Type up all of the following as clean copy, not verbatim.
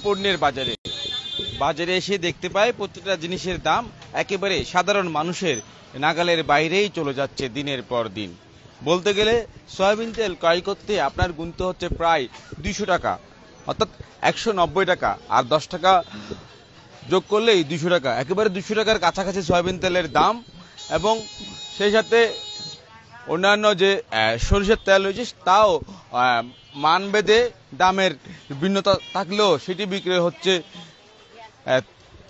পণ্যের বাজারে বাজারে এসে দেখতে পাই প্রত্যেকটা জিনিসের দাম একেবারে সাধারণ মানুষের নাগালের বাইরেই চলে যাচ্ছে দিনের পর দিন। বলতে গেলে সয়াবিন তেল ক্রয় করতে আপনার গুনতে হচ্ছে প্রায় 200 টাকা, অর্থাৎ 190 টাকা, আর 10 টাকা যোগ করলেই 200 টাকা, একেবারে 200 টাকার কাছাকাছি সয়াবিন তেলের দাম। এবং সেই সাথে অন্যান্য যে সরিষার তেল রয়েছে তাও মানভেদে দামের ভিন্নতা থাকলেও সেটি বিক্রি হচ্ছে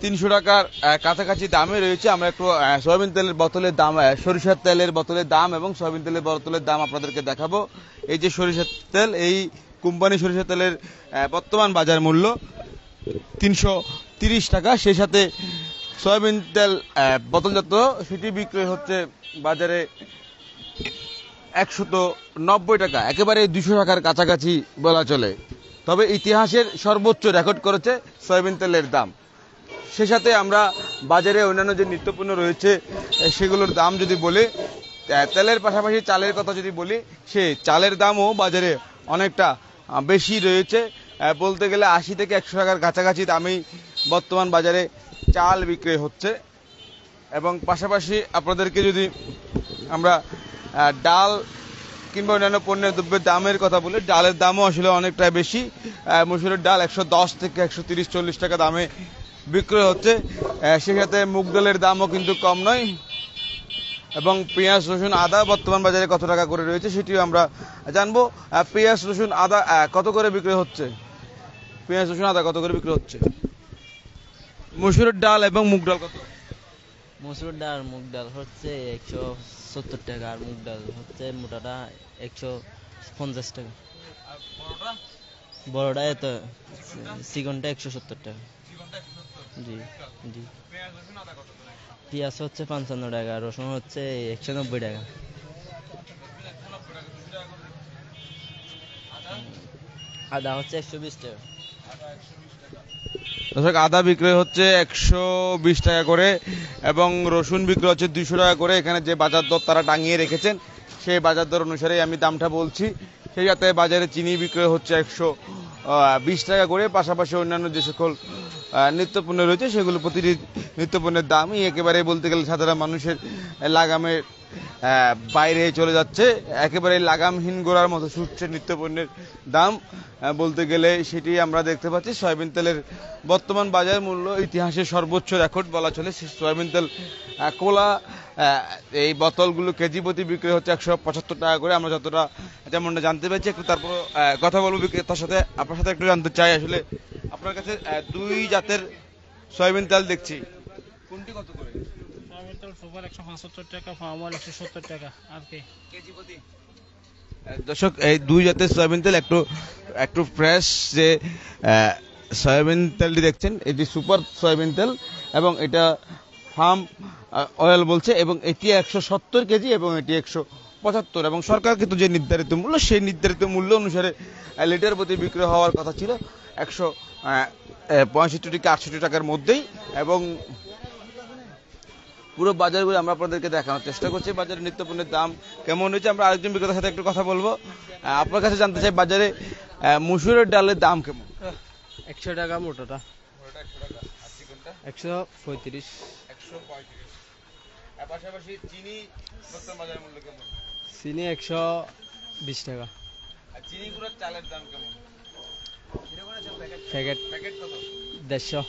300 টাকার কাছাকাছি দামে রয়েছে। আমরা একটু সয়াবিন তেলের বোতলের দাম, সরিষার তেলের বোতলের দাম এবং সয়াবিন তেলের বোতলের দাম আপনাদেরকে দেখাবো। এই যে সরিষার তেল, এই কোম্পানি সরিষার তেলের বর্তমান বাজার মূল্য 330 টাকা। সেই সাথে সয়াবিন তেল বোতলজাত সেটি বিক্রি হচ্ছে বাজারে 190 টাকা, একেবারে 200 টাকার কাছাকাছি বলা চলে। তবে ইতিহাসের সর্বোচ্চ রেকর্ড করেছে সয়াবিন তেলের দাম। সে সাথে আমরা বাজারে অন্যান্য যে নিত্যপণ্য রয়েছে সেগুলোর দাম যদি বলি, তেলের পাশাপাশি চালের কথা যদি বলি, সে চালের দামও বাজারে অনেকটা বেশি রয়েছে। বলতে গেলে 80 থেকে 100 টাকার কাছাকাছি দামেই বর্তমান বাজারে চাল বিক্রি হচ্ছে। এবং পাশাপাশি আপনাদেরকে যদি আমরা ডাল কিংবা অন্যান্য পণ্যের দ্রব্যের দামের কথা বলি, ডালের দামও আসলে অনেকটা বেশি। মসুরের ডাল 110 থেকে 130-140 টাকা দামে বিক্রয় হচ্ছে। সেই সাথে মুগ ডালের দামও কিন্তু কম নয়। এবং পেঁয়াজ, রসুন, আদা বর্তমান বাজারে কত টাকা করে রয়েছে সেটিও আমরা জানবো। পেঁয়াজ, রসুন, আদা কত করে বিক্রি হচ্ছে? পেঁয়াজ, রসুন, আদা কত করে বিক্রি হচ্ছে? মসুরের ডাল এবং মুগ ডাল কত? মসুর ডাল মুগ ডাল হচ্ছে 170 টাকা, আর মুগ ডাল হচ্ছে মোটাটা 150 টাকা। বড়টা এত চিকনটা 170 টাকা। জি জি। পেঁয়াজ হচ্ছে 55 টাকা, রসুন হচ্ছে 190 টাকা, আদা হচ্ছে 120 টাকা। দর্শক, আদা বিক্রয় হচ্ছে 120 টাকা করে এবং রসুন বিক্রয় হচ্ছে 200 টাকা করে। এখানে যে বাজার দর তারা টাঙিয়ে রেখেছেন সেই বাজার দর অনুসারে আমি দামটা বলছি। সেই সাথে বাজারে চিনি বিক্রয় হচ্ছে 120 টাকা করে। পাশাপাশি অন্যান্য যে সকল নিত্যপণ্য রয়েছে সেগুলো প্রতিটি নিত্যপণ্যের দামই একেবারে বলতে গেলে সাধারণ মানুষের লাগামের বাইরে চলে যাচ্ছে। একেবারে লাগামহীন গোড়ার মতো ছুটছে নিত্যপণ্যের দাম। বলতে গেলে সেটি আমরা দেখতে পাচ্ছি। সয়াবিন তেলের বর্তমান বাজার মূল্য ইতিহাসের সর্বোচ্চ রেকর্ড বলা চলে। সয়াবিন তেল কোলা এই বোতলগুলো কেজি প্রতি বিক্রি হচ্ছে 175 টাকা করে। আমরা যতটা যেমনটা জানতে পেরেছি, একটু তারপর কথা বলবো বিক্রেতার সাথে। আপনার সাথে একটু জানতে চাই, আসলে আপনার কাছে দুই জাতের সয়াবিন তেল দেখছি, কোনটি কত করে? সয়াবিন তেল সুপার 175 টাকা, ফার্ম অয়েল 170 টাকা আর কি কেজি প্রতি। দর্শক, এই দুই জাতের সয়াবিন তেল একটু ফ্রেশ যে সয়াবিন তেলটি দেখছেন, এটি সুপার সয়াবিন তেল এবং এটা ফার্ম অয়েল বলছে, এবং এটি 170 কেজি এবং এটি 175। এবং সরকার কিন্তু যে নির্ধারিত মূল্য, সেই নির্ধারিত মূল্য অনুসারে লিটার প্রতি বিক্রি হওয়ার কথা ছিল 165 থেকে 68 টাকার মধ্যেই। এবং পুরো বাজারগুলো আমরা আপনাদেরকে দেখানোর চেষ্টা করছি বাজারে নিত্যপণ্যের দাম কেমন হয়েছে। আমরা আরেকজন বিক্রেতার সাথে একটু কথা বলবো। আপনার কাছে জানতে চাই, বাজারে মসুরের ডালের দাম কেমন? 100 টাকা মোটাটা, 135। পাশাপাশি চিনি বর্তমান বাজার মূল্য কেমন? চিনি 120 টাকা। চিনি গুঁড়ার চালের দাম কেমন? প্যাকেট প্যাকেট কত? 150।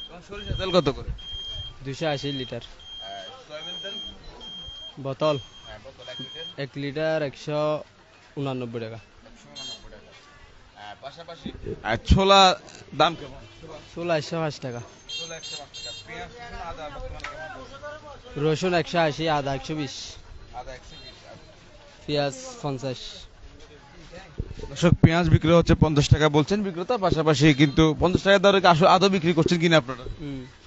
এবং সরিষার তেল কত করে? 280 লিটার। সয়াবিন তেল বোতল বোতল 1 লিটার 189 টাকা। পাশাপাশি ছোলা দাম কেমন? ছোলা 105 টাকা। ছোলা 105 টাকা। পেঁয়াজ, রসুন, আদা বর্তমানে কেমন? রসুন 180, আদা 120, আদা 120, পেঁয়াজ 50। দর্শক, পেঁয়াজ বিক্রি হচ্ছে 50 টাকা বলছেন বিক্রেতা। পাশাপাশি কিন্তু 50 টাকা দরে আদৌ বিক্রি করছেন কিনা আপনারা?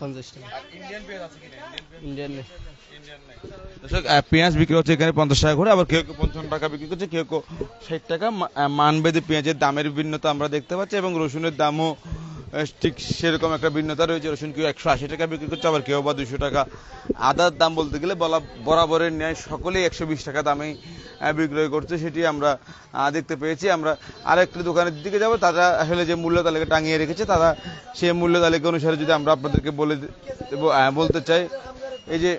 50 টাকা। ইন্ডিয়ান পেঁয়াজ আছে কিনা? ইন্ডিয়ান নেই। দর্শক, পেঁয়াজ বিক্রি হচ্ছে এখানে 50 টাকা করে, আবার কেউ কেউ 55 টাকা বিক্রি করছে, কেউ কেউ 60 টাকা। মানভেদে পেঁয়াজের দামের বিভিন্নতা আমরা দেখতে পাচ্ছি এবং রসুনের দামও ঠিক সেরকম একটা ভিন্নতা রয়েছে। রসুন কেউ 180 টাকা বিক্রি করছে, আবার কেউ বা 200 টাকা। আদার দাম বলতে গেলে বরাবরের ন্যায় সকলেই 120 টাকা দামেই বিক্রয় করছে, সেটি আমরা দেখতে পেয়েছি। আমরা আরেকটি দোকানের দিকে যাব, তারা আসলে যে মূল্য তালিকা টাঙিয়ে রেখেছে, তারা সেই মূল্য তালিকা অনুসারে যদি আমরা আপনাদেরকে বলতে চাই, এই যে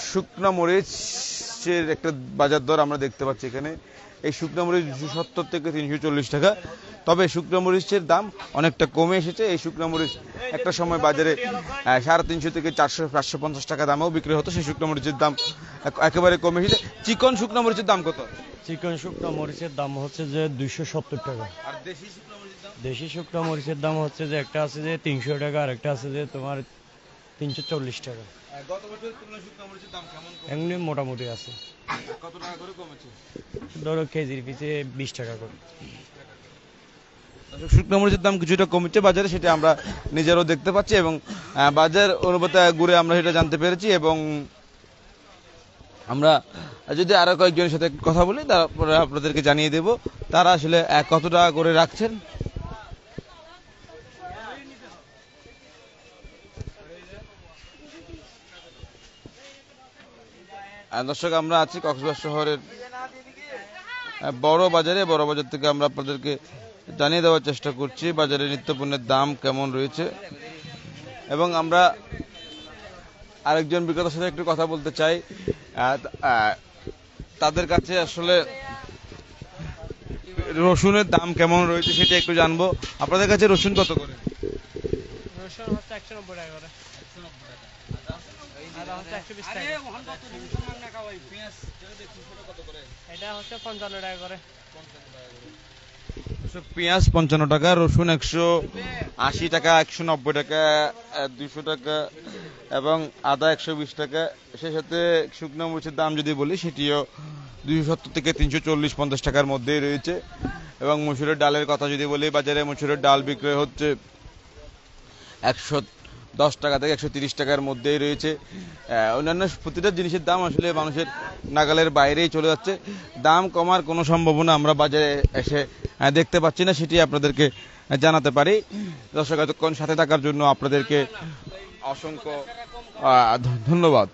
শুকনা মরিচের একটা বাজার দর আমরা দেখতে পাচ্ছি এখানে। এই শুকনা মরিচ 270 থেকে 340 টাকা। তবে শুকনা মরিচের দাম অনেকটা কমে এসেছে। এই শুকনা মরিচ একটা সময় বাজারে 350 থেকে 400-550 টাকা দামেও বিক্রি হতো, সেই শুকনা মরিচের দাম একেবারে কমে এসেছে। চিকন শুকনা মরিচের দাম কত? চিকন শুকনো মরিচের দাম হচ্ছে যে 270 টাকা। আর দেশি শুকনা মরিচের দাম? দেশি শুকনো মরিচের দাম হচ্ছে যে একটা আছে যে 300 টাকা, আর একটা আছে যে তোমার 340 টাকা। গত বছরের তুলনায় শুকনা মরিচের দাম কেমন কমেছে? এমনি মোটামুটি আছে। কত টাকা করে কমেছে? ধরো কেজির পিছে 20 টাকা করে। শুকনো মরিচের দাম কিছুটা কমেছে বাজারে, সেটা আমরা নিজেরাও দেখতে পাচ্ছি এবং বাজার অনুপাতে ঘুরে আমরা সেটা জানতে পেরেছি। এবং আমরা যদি আরো কয়েকজনের সাথে কথা বলি, তারপরে আপনাদেরকে জানিয়ে দেব তারা আসলে কত টাকা করে রাখছেন। দর্শক, আমরা আছি কক্সবাজার শহরের বড় বাজারে। বড় বাজার থেকে আমরা আপনাদেরকে জানিয়ে দেওয়ার চেষ্টা করছি বাজারে নিত্যপণ্যের দাম কেমন রয়েছে। এবং আমরা আরেকজন বিক্রেতার সাথে একটু কথা বলতে চাই, তাদের কাছে আসলে রসুনের দাম কেমন রয়েছে সেটা একটু জানবো। আপনাদের কাছে রসুন কত করে? রসুন হচ্ছে 190 টাকা করে। আদা হচ্ছে 120 টাকা। এটা হচ্ছে 55 টাকা করে। পেঁয়াজ 55 টাকা, রসুন 180 টাকা, 190 টাকা, 200 টাকা এবং আদা 120 টাকা। সেই সাথে শুকনো মরিচের দাম যদি বলি, সেটিও 270 থেকে 340-50 টাকার মধ্যেই রয়েছে। এবং মসুরের ডালের কথা যদি বলি, বাজারে মসুরের ডাল বিক্রয় হচ্ছে 110 টাকা থেকে 130 টাকার মধ্যেই রয়েছে। অন্যান্য প্রতিটা জিনিসের দাম আসলে মানুষের নাগালের বাইরেই চলে যাচ্ছে। দাম কমার কোনো সম্ভাবনা আমরা বাজারে এসে দেখতে পাচ্ছি না, সেটি আপনাদেরকে জানাতে পারি। দর্শক, এতক্ষণ সাথে থাকার জন্য আপনাদেরকে অসংখ্য ধন্যবাদ।